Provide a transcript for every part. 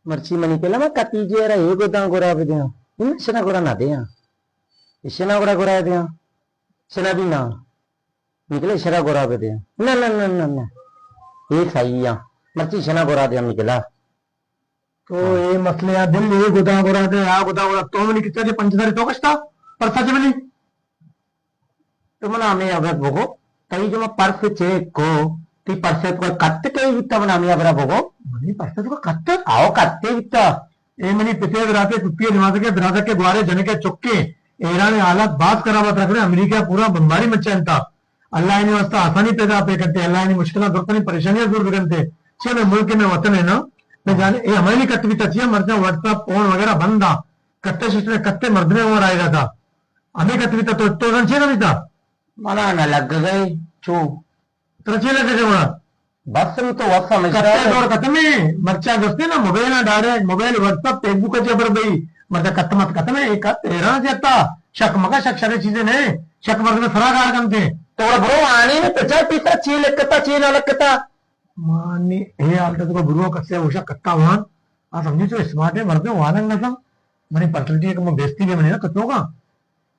Merci manipela ma katije era ego tang gora bedya. Ini sena gora na deya. Sena gora deya. Sena bina. Nikle sena gora bedya. Na. एक सही है मर्ची शना गोरा दे निकला तो ये मसले या दिल ये गुदा गोरा दे या गुदा गोरा तो मैंने कितना दे पंचदारी तो कष्टा पर सच में तो मना हमें अगर भोगो कहीं जो मैं पर्स चेक को ती पर्स को कत्ते के वित्ता मना हमें अगर भोगो मनी पर्स तो कत्ते आओ कत्ते वित्ता ये मनी पिते राते कुप्पी दिमाग के दराजा के द्वारे जने के चुक्के ईरान ने हालत बात करा मत रख रहे अमेरिका पूरा बमबारी मचानता अल्लाह ने वास्ता आसानी पैदा पे करते अल्लाह ने मुश्किल दूर करनी परेशानियां दूर करते छे में मुल्क में वतन है ना मैं जाने ये हमारे लिए कत्ते भी तचिया मरते व्हाट्सएप फोन वगैरह बंद था कत्ते सिस्टम कत्ते मर्दने और आएगा था हमें कत्ते भी तो छे ना भी था मना ना लग गए चू तो छे लगे थे वहां बस में तो वक्त समझ कत्ते दौड़ कत्ते में मर्चा दोस्ते ना मोबाइल ना डायरेक्ट मोबाइल व्हाट्सएप फेसबुक के जबर भाई मर्दा कत्ते मत कत्ते में एक तेरा जाता शक मगा शक सारी चीजें ने शक मर्द में फरागार कम थे तो ब्रो आने में पिछा पिछा ची लकता ची ना लकता मानी हे आलता तो ब्रो कसे उषा कत्ता वान आ समझी तो स्मार्ट है मरते वान ना सम मने पर्सनालिटी एक मैं बेइज्जती भी मने ना कत्तो का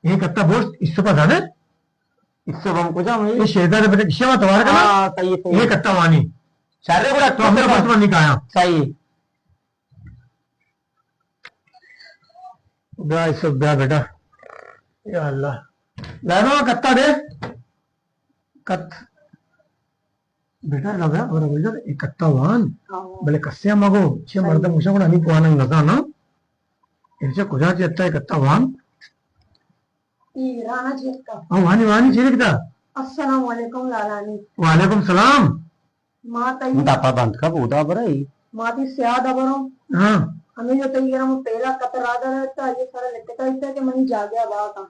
ये कत्ता बोस इससे पता है इससे हम को जा ये शेदा दे बेटे किसे मत वार का हां सही ये कत्ता वानी सारे बड़ा तो हमने बस में निकाया सही दा इस सब दा बेटा या अल्लाह लानो कत्ता दे कत बेटा लगा और बोल एक कत्ता वान भले कस्य मगो छे मर्द मुशा को नहीं पुआना लगा ना इनसे कुजा चेता है कत्ता वान ई राणा चेता हां वानी वानी छे किता अस्सलाम वालेकुम लालानी वालेकुम सलाम मां तई दापा बंद का बूदा बरई मां दी स्याद अबरो हां हमें जो तई गरम पहला कतरादा रहता ये सारा लटका इतना कि मनी जागया बा का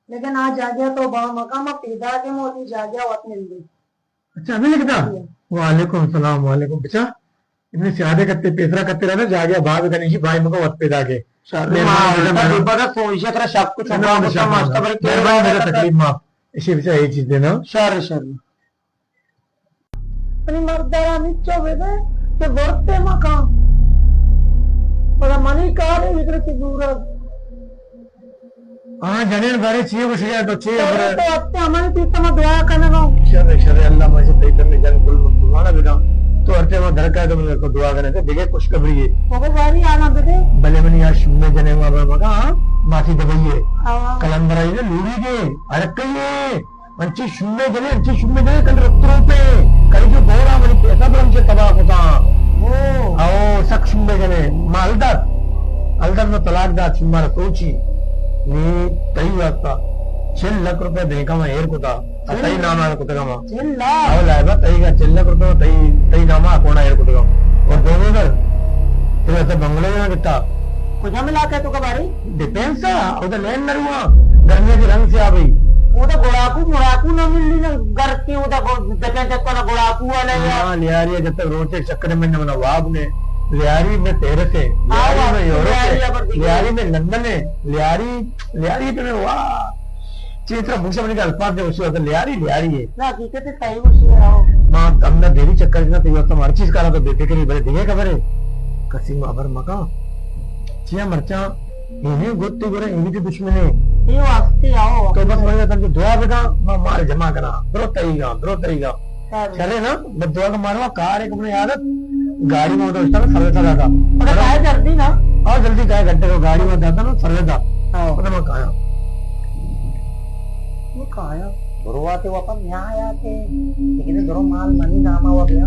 लेकिन आज जागया तो बा मकाम पैदा के मोती जागया वत मिल गई अच्छा अभी लिखता वालेकुम सलाम वालेकुम बच्चा इतने स्यादे करते पेसरा करते रहना जागया भाग गणेश भाई मको वत पैदा के बड़ा सोईशा तेरा शक कुछ होगा मास्टर पर मेरा तकलीफ माफ इसी विषय यही चीज देना शर अपनी मर्दारा नीचे वेदे ते वर्ते मकाम पर मनी कार है इधर से दूर हाँ जने बारे चाहिए कुछ यार तो चाहिए पर तो अपने हमारे पीछे में दुआ करने को शर अल्लाह मुझे तई करने जन कुल माना बेटा तो हरते में धड़का तो मेरे को दुआ करने से दिखे खुशखबरी है वो बारी आना बेटे भले मनी यार शुम्मे जने मगा मासी दबइए कलंदर है लूड़ी के अरकइए मंची शुम्मे जने कल रत्रों पे कल जो बोरा मनी पैसा ब्रह्म से तबाह होता ओ आओ सक शुम्मे जने मालदार में तलाक दा शुम्मा कोची नी तई वास्ता 6 लाख रुपए बैंक में एयर कुता तई नाम आ कुता मा चिल्ला आओ लाइबा तई का 6 लाख रुपए तई नामा कोना एयर कुता और दोनों कर तो ऐसे बंगले में किता कुछ मिला के तो कबारी डिपेंस उधर लेन नरुआ गर्मी के रंग से आ गई वो तो गुड़ाकू ना मिलनी ना घर की वो तो देखे तक को गुड़ाकू वाले हां लियारी जब तक रोज के चक्कर में न वाब ने लियारी में तेरे से लियारी में यूरोप से लियारी में लंदन है लियारी पे वाह चित्र भूषण बने का अल्फाज है उसी वक्त लियारी है ना हकीकत है सही उसी आओ मां हमने देरी चक्कर ना तो तो हर चीज करा तो देते के बड़े दिखे खबर है कसीम अबर मका चिया मरचा इन्हें गुत्ती करे इन्हीं की दुश्मन है ये वास्ते आओ तो बस मैं तक दुआ बेटा मैं माल जमा करा द्रो तईगा चले ना बस दुआ का मारवा कार एक अपने आदत गाड़ी में तो उसका सर्वे था और काय जल्दी ना और जल्दी काय घंटे को गाड़ी में जाता ना सर्वे था और मैं कहा ये काया गुरुवाते वापस यहाँ आया थे लेकिन गुरु माल मनी नामा हो गया